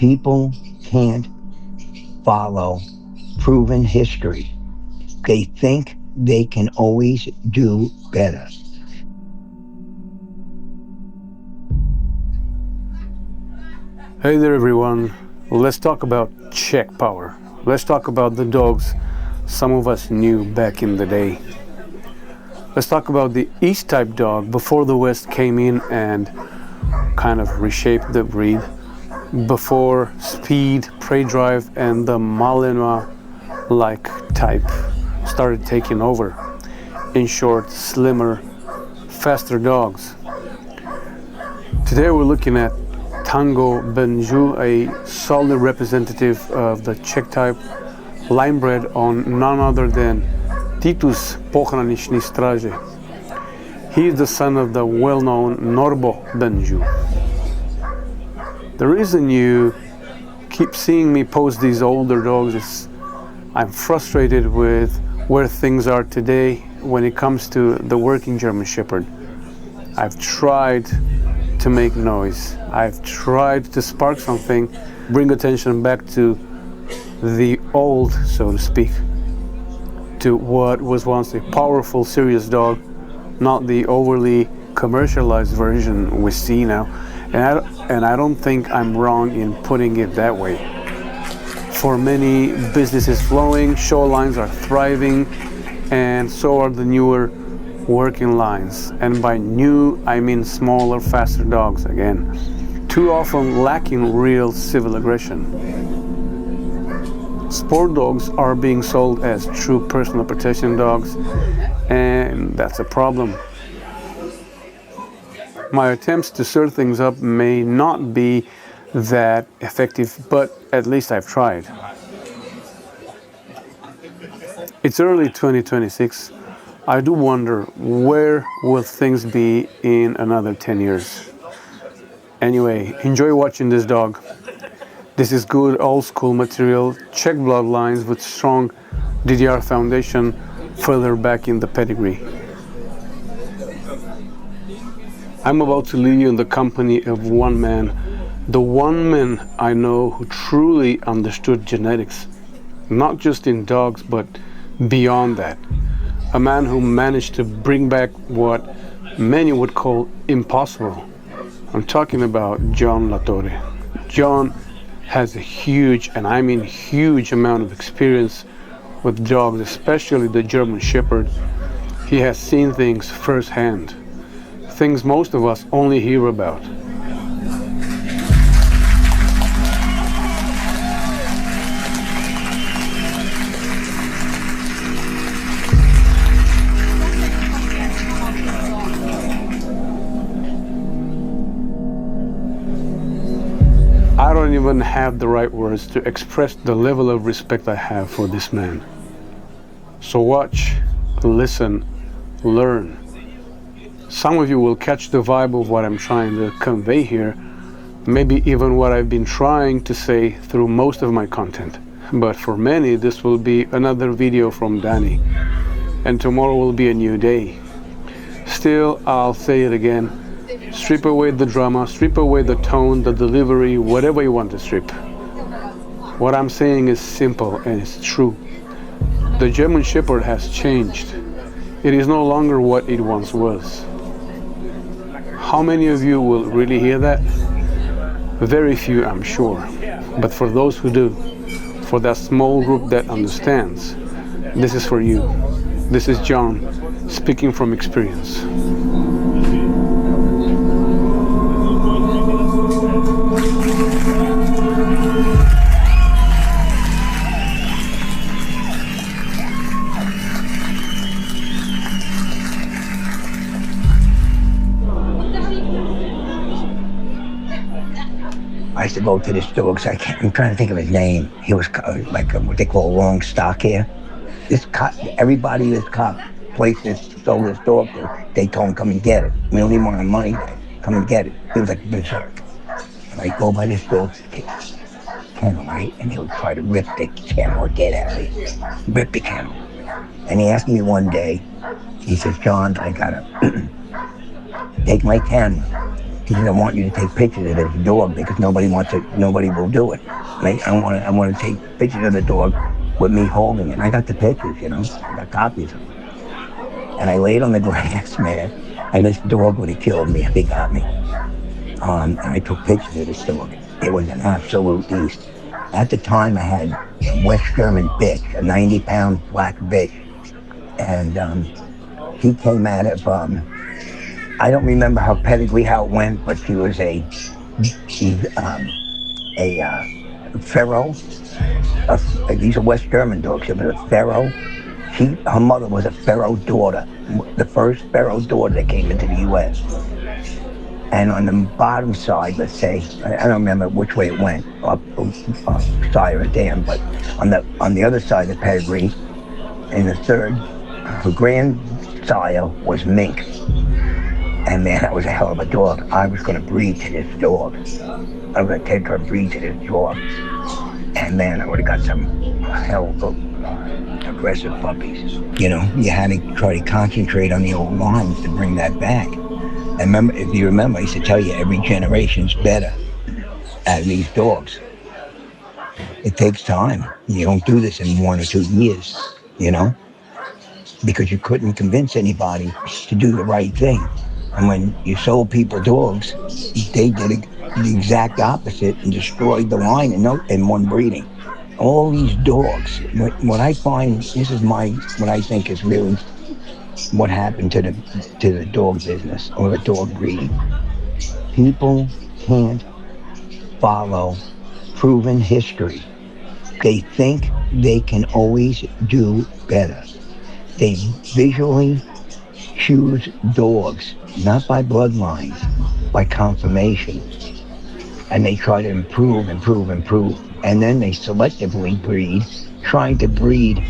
People can't follow proven history. They think they can always do better. Hey there everyone, let's talk about Czech power. Let's talk about the dogs some of us knew back in the day. Let's talk about the East type dog before the West came in and kind of reshaped the breed. Before speed, prey drive and the Malinois-like type started taking over. In short, slimmer, faster dogs. Today we're looking at Tango Benju, a solid representative of the Czech type, line bred on none other than Titus Pohraniční Stráže. He is the son of the well-known Norbo Benju. The reason you keep seeing me post these older dogs is I'm frustrated with where things are today when it comes to the working German Shepherd. I've tried to make noise. I've tried to spark something, bring attention back to the old, so to speak, to what was once a powerful, serious dog, not the overly commercialized version we see now. And I don't think I'm wrong in putting it that way. For many, business is flowing, show lines are thriving, and so are the newer working lines. And by new, I mean smaller, faster dogs again, too often lacking real civil aggression. Sport dogs are being sold as true personal protection dogs, and that's a problem. My attempts to stir things up may not be that effective, but at least I've tried. It's early 2026. I do wonder, where will things be in another 10 years? Anyway, enjoy watching this dog. This is good old school material, Czech bloodlines with strong DDR foundation further back in the pedigree. I'm about to leave you in the company of one man, the one man I know who truly understood genetics, not just in dogs, but beyond that. A man who managed to bring back what many would call impossible. I'm talking about John LaTorre. John has a huge, and I mean huge, amount of experience with dogs, especially the German Shepherd. He has seen things firsthand, things most of us only hear about. I don't even have the right words to express the level of respect I have for this man. So watch, listen, learn. Some of you will catch the vibe of what I'm trying to convey here, maybe even what I've been trying to say through most of my content. But for many, this will be another video from Danny, and tomorrow will be a new day. Still, I'll say it again. Strip away the drama, strip away the tone, the delivery, whatever you want to strip. What I'm saying is simple and it's true. The German Shepherd has changed. It is no longer what it once was. How many of you will really hear that? Very few, I'm sure. But for those who do, for that small group that understands, this is for you. This is John, speaking from experience. I used to go to this dog, I'm trying to think of his name. He was like what they call long stock hair. This cop, everybody in this cop places sold this dog to, they told him come and get it. We don't even want our money, come and get it. It was like berserk. And I go by this dog's kennel, right? And he'll try to rip the kennel or get at me. Rip the kennel. And he asked me one day, he says, John, I gotta take my camera He said, I want you to take pictures of this dog because nobody will do it. I want to take pictures of the dog with me holding it. And I got the pictures, I got copies of them. And I laid on the grass, man, and this dog would have killed me if he got me. And I took pictures of this dog. It was an absolute beast. At the time, I had a West German bitch, a 90-pound black bitch. And he came out of, I don't remember how it went, but she was a Pharaoh. These are West German dogs. She was a Pharaoh. Her mother was a Pharaoh daughter, the first Pharaoh daughter that came into the U.S. And on the bottom side, let's say, I don't remember which way it went, up side or dam, but on the other side of the pedigree, in the third, her grandsire was mink. And man, that was a hell of a dog. I was going to breed to this dog. I was going to take her and breed to this dog. And man, I would have got some hell of aggressive puppies. You had to try to concentrate on the old lines to bring that back. And if you remember, I used to tell you every generation's better at these dogs. It takes time. You don't do this in 1 or 2 years, because you couldn't convince anybody to do the right thing. And when you sold people dogs, they did the exact opposite and destroyed the line in one breeding. All these dogs, what I find, this is what I think is really what happened to the dog business or the dog breeding. People can't follow proven history. They think they can always do better. They visually choose dogs, not by bloodlines, by conformation. And they try to improve. And then they selectively breed, trying to breed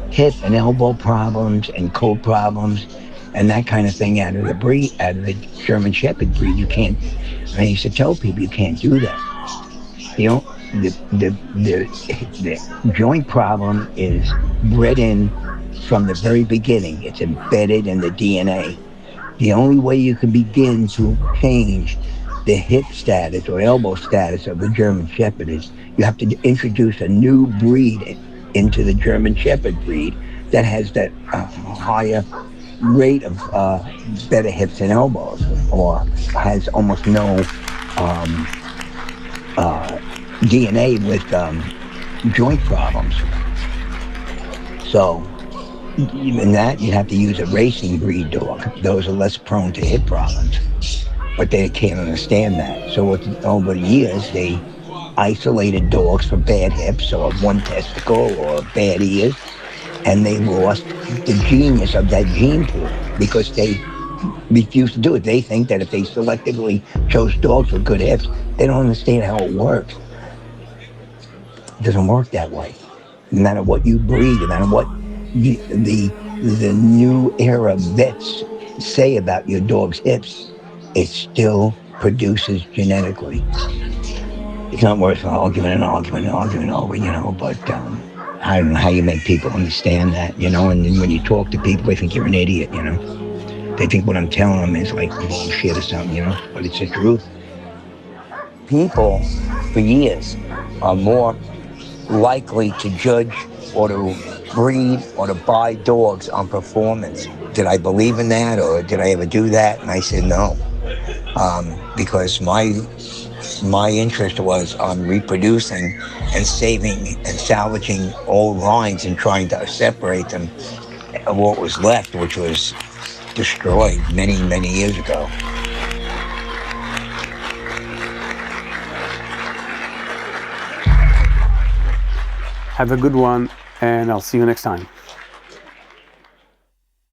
hip and elbow problems and coat problems and that kind of thing out of the German Shepherd breed. You can't, I used to tell people you can't do that. The joint problem is bred in from the very beginning. It's embedded in the DNA. The only way you can begin to change the hip status or elbow status of the German Shepherd is you have to introduce a new breed into the German Shepherd breed that has that higher rate of better hips and elbows, or has almost no DNA with joint problems. So even that, you have to use a racing breed dog. Those are less prone to hip problems, but they can't understand that. So over the years, they isolated dogs for bad hips or one testicle or bad ears, and they lost the genius of that gene pool because they refuse to do it. They think that if they selectively chose dogs with good hips, they don't understand how it works. It doesn't work that way. No matter what you breed, no matter what the new era vets say about your dog's hips, it still produces genetically. It's not worth arguing over, but I don't know how you make people understand that, and then when you talk to people, they think you're an idiot, They think what I'm telling them is like bullshit or something, but it's the truth. People, for years, are more likely to judge or to breed or to buy dogs on performance. Did I believe in that, or did I ever do that? And I said no, because my interest was on reproducing and saving and salvaging old lines and trying to separate them of what was left, which was destroyed many, many years ago. Have a good one, and I'll see you next time.